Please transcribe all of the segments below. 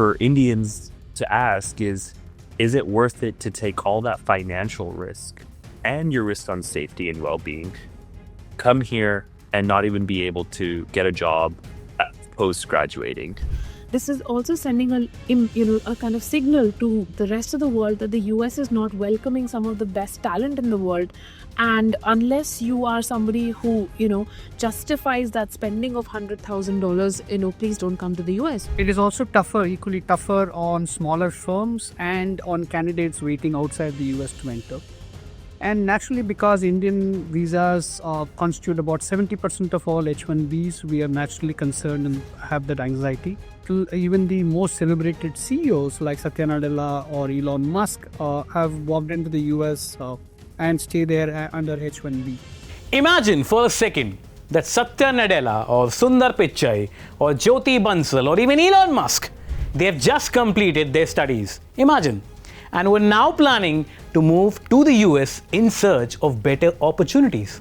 for Indians to ask is it worth it to take all that financial risk and your risk on safety and well-being, come here and not even be able to get a job post-graduating? This is also sending a kind of signal to the rest of the world that the US is not welcoming some of the best talent in the world. And unless you are somebody who, justifies that spending of $100,000, please don't come to the US. It is also equally tougher on smaller firms and on candidates waiting outside the US to enter. And naturally, because Indian visas constitute about 70% of all H1Bs, we are naturally concerned and have that anxiety. Even the most celebrated CEOs like Satya Nadella or Elon Musk have walked into the US and stay there under H1B. Imagine for a second that Satya Nadella or Sundar Pichai or Jyoti Bansal or even Elon Musk, they have just completed their studies. Imagine. And were now planning to move to the US in search of better opportunities.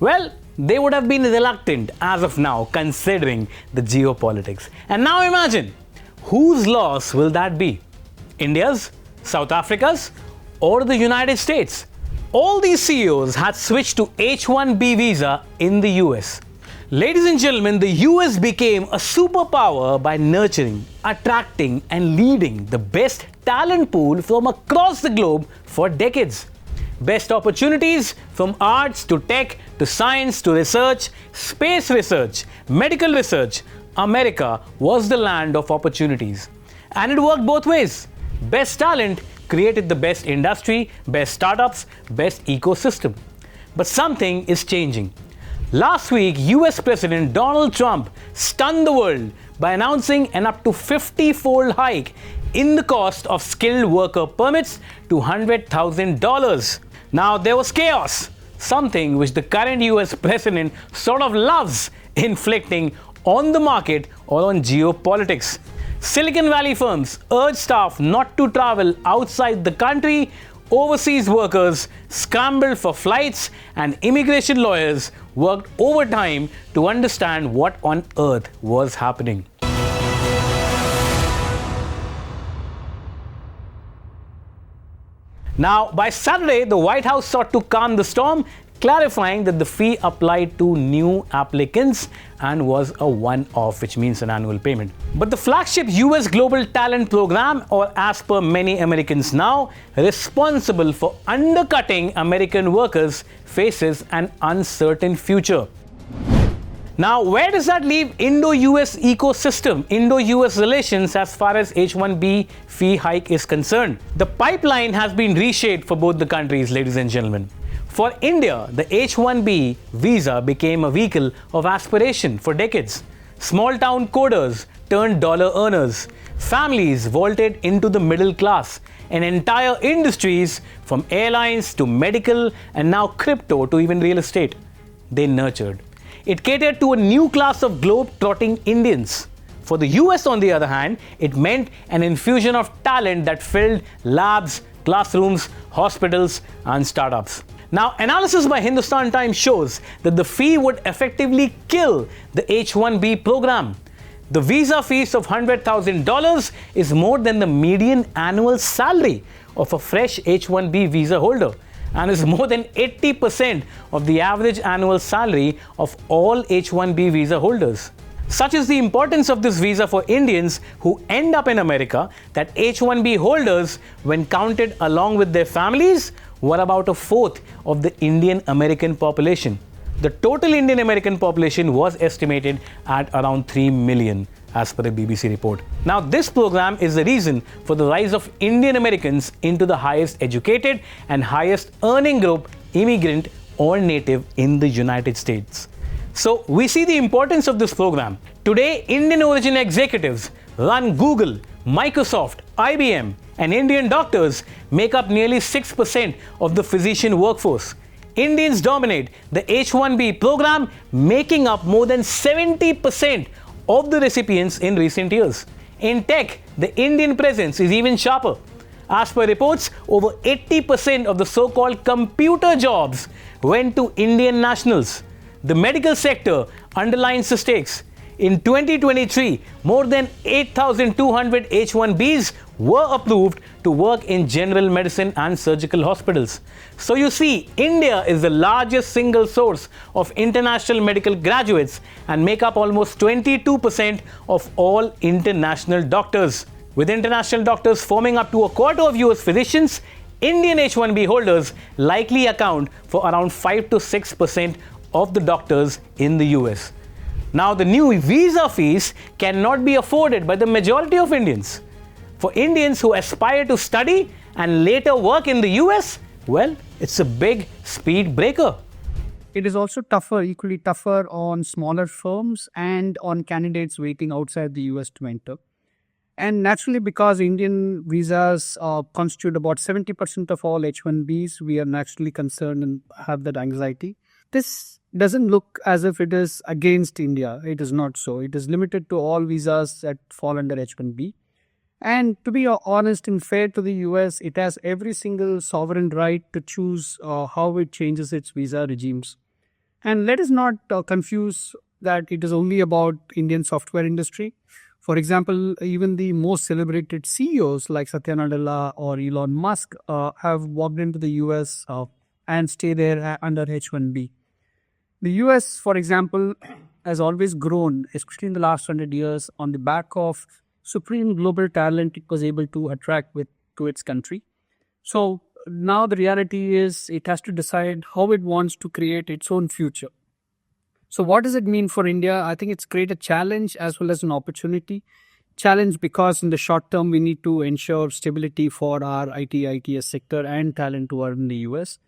Well, they would have been reluctant as of now, considering the geopolitics. And now imagine, whose loss will that be? India's, South Africa's, or the United States? All these CEOs had switched to H1B visa in the US. Ladies and gentlemen, the US became a superpower by nurturing, attracting, and leading the best talent pool from across the globe for decades. Best opportunities from arts to tech to science to research, space research, medical research. America was the land of opportunities. And it worked both ways. Best talent created the best industry, best startups, best ecosystem. But something is changing. Last week, US President Donald Trump stunned the world by announcing an up to 50-fold hike in the cost of skilled worker permits to $100,000. Now, there was chaos, something which the current US president sort of loves inflicting on the market or on geopolitics. Silicon Valley firms urge staff not to travel outside the country. Overseas workers scrambled for flights, and immigration lawyers worked overtime to understand what on earth was happening. Now, by Saturday, the White House sought to calm the storm, clarifying that the fee applied to new applicants and was a one-off, which means an annual payment. But the flagship US Global Talent Program, or as per many Americans now, responsible for undercutting American workers, faces an uncertain future. Now, where does that leave Indo-US ecosystem, Indo-US relations as far as H1B fee hike is concerned? The pipeline has been reshaped for both the countries, ladies and gentlemen. For India, the H1B visa became a vehicle of aspiration for decades. Small-town coders turned dollar earners. Families vaulted into the middle class. And entire industries, from airlines to medical and now crypto to even real estate, they nurtured. It catered to a new class of globe-trotting Indians. For the US, on the other hand, it meant an infusion of talent that filled labs, classrooms, hospitals, and startups. Now, analysis by Hindustan Times shows that the fee would effectively kill the H1B program. The visa fees of $100,000 is more than the median annual salary of a fresh H1B visa holder, and is more than 80% of the average annual salary of all H1B visa holders. Such is the importance of this visa for Indians who end up in America that H1B holders, when counted along with their families, were about a fourth of the Indian American population. The total Indian American population was estimated at around 3 million, as per a BBC report. Now, this program is the reason for the rise of Indian Americans into the highest educated and highest earning group, immigrant or native, in the United States. So, we see the importance of this program. Today, Indian origin executives run Google, Microsoft, IBM, and Indian doctors make up nearly 6% of the physician workforce. Indians dominate the H1B program, making up more than 70% of the recipients in recent years. In tech, the Indian presence is even sharper. As per reports, over 80% of the so-called computer jobs went to Indian nationals. The medical sector underlines the stakes. In 2023, more than 8,200 H1Bs were approved to work in general medicine and surgical hospitals. So you see, India is the largest single source of international medical graduates and make up almost 22% of all international doctors. With international doctors forming up to a quarter of US physicians, Indian H1B holders likely account for around 5 to 6% of the doctors in the US. Now, the new visa fees cannot be afforded by the majority of Indians. For Indians who aspire to study and later work in the US, well, it's a big speed breaker. It is also tougher, equally tougher on smaller firms and on candidates waiting outside the US to enter. And naturally, because Indian visas constitute about 70% of all H1Bs, we are naturally concerned and have that anxiety. This doesn't look as if it is against India. It is not so. It is limited to all visas that fall under H1B. And to be honest and fair to the US, it has every single sovereign right to choose how it changes its visa regimes. And let us not confuse that it is only about Indian software industry. For example, even the most celebrated CEOs like Satya Nadella or Elon Musk have walked into the US and stay there under H1B. The US, for example, has always grown, especially in the last 100 years, on the back of supreme global talent it was able to attract to its country. So now the reality is it has to decide how it wants to create its own future. So what does it mean for India? I think it's create a challenge as well as an opportunity. Challenge because in the short term, we need to ensure stability for our ITS sector and talent who are in the US.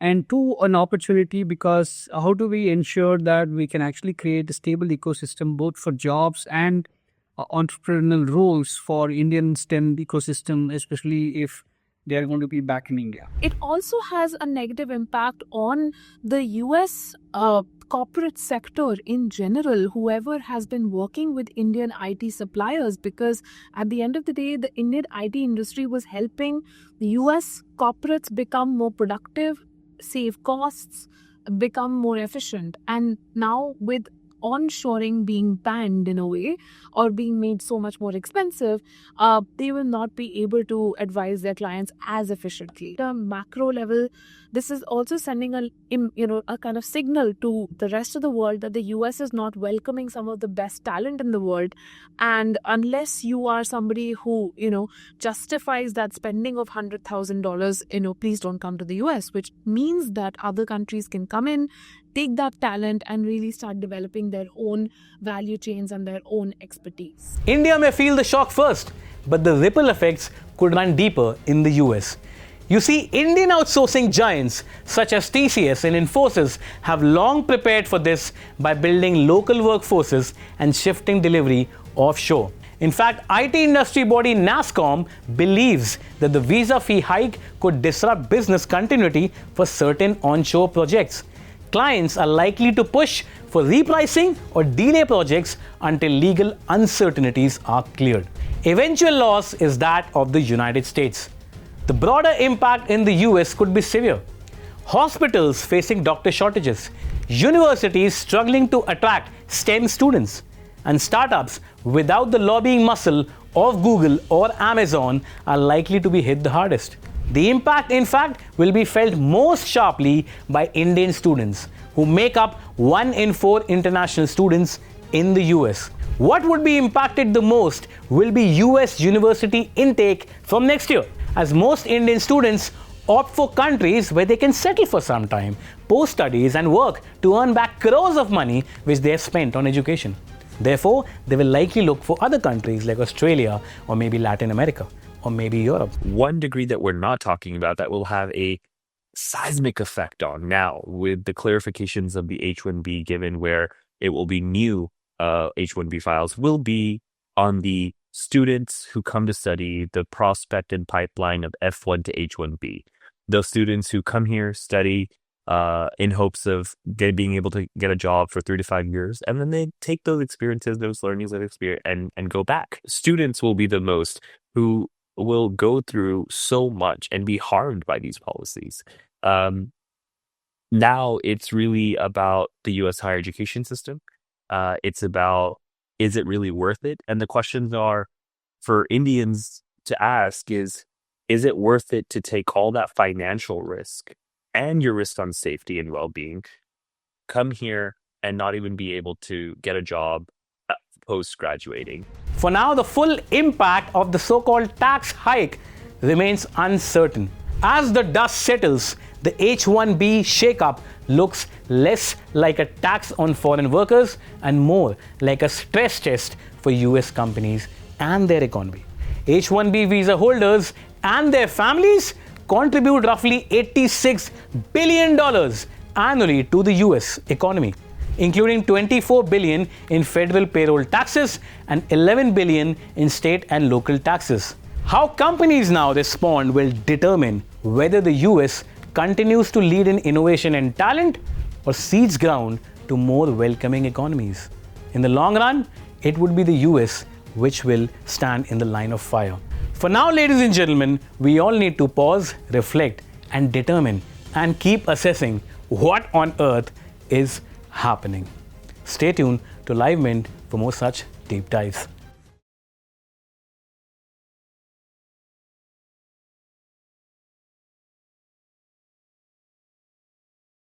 And two, an opportunity because how do we ensure that we can actually create a stable ecosystem both for jobs and entrepreneurial roles for Indian STEM ecosystem, especially if they are going to be back in India. It also has a negative impact on the US corporate sector in general, whoever has been working with Indian IT suppliers, because at the end of the day, the Indian IT industry was helping the US corporates become more productive, save costs, become more efficient. And now with onshoring being banned in a way or being made so much more expensive, they will not be able to advise their clients as efficiently. At a macro level, this is also sending a kind of signal to the rest of the world that the US is not welcoming some of the best talent in the world. And unless you are somebody who, justifies that spending of $100,000, please don't come to the US, which means that other countries can come in, take that talent and really start developing their own value chains and their own expertise. India may feel the shock first, but the ripple effects could run deeper in the US. You see, Indian outsourcing giants such as TCS and Infosys have long prepared for this by building local workforces and shifting delivery offshore. In fact, IT industry body NASSCOM believes that the visa fee hike could disrupt business continuity for certain onshore projects. Clients are likely to push for repricing or delay projects until legal uncertainties are cleared. Eventual loss is that of the United States. The broader impact in the US could be severe. Hospitals facing doctor shortages, universities struggling to attract STEM students, and startups without the lobbying muscle of Google or Amazon are likely to be hit the hardest. The impact, in fact, will be felt most sharply by Indian students, who make up 1 in 4 international students in the US. What would be impacted the most will be US university intake from next year, as most Indian students opt for countries where they can settle for some time, post studies and work to earn back crores of money which they have spent on education. Therefore, they will likely look for other countries like Australia or maybe Latin America or maybe Europe. One degree that we're not talking about that will have a seismic effect on now with the clarifications of the H1B given where it will be new H1B files will be on the students who come to study the prospect and pipeline of F1 to H1B. Those students who come here, study in hopes of being able to get a job for 3 to 5 years, and then they take those experiences, those learnings, that experience, and go back. Students will be the most who will go through so much and be harmed by these policies. Now it's really about the U.S. higher education system. It's about is it really worth it? And the questions are for Indians to ask is it worth it to take all that financial risk and your risk on safety and well-being, come here and not even be able to get a job post-graduating? For now, the full impact of the so-called tax hike remains uncertain. As the dust settles, the H1B shakeup looks less like a tax on foreign workers and more like a stress test for US companies and their economy. H1B visa holders and their families contribute roughly $86 billion annually to the US economy, including $24 billion in federal payroll taxes and $11 billion in state and local taxes. How companies now respond will determine whether the US continues to lead in innovation and talent or cedes ground to more welcoming economies. In the long run, it would be the US which will stand in the line of fire. For now, ladies and gentlemen, we all need to pause, reflect, and determine and keep assessing what on earth is happening. Stay tuned to Live Mint for more such deep dives.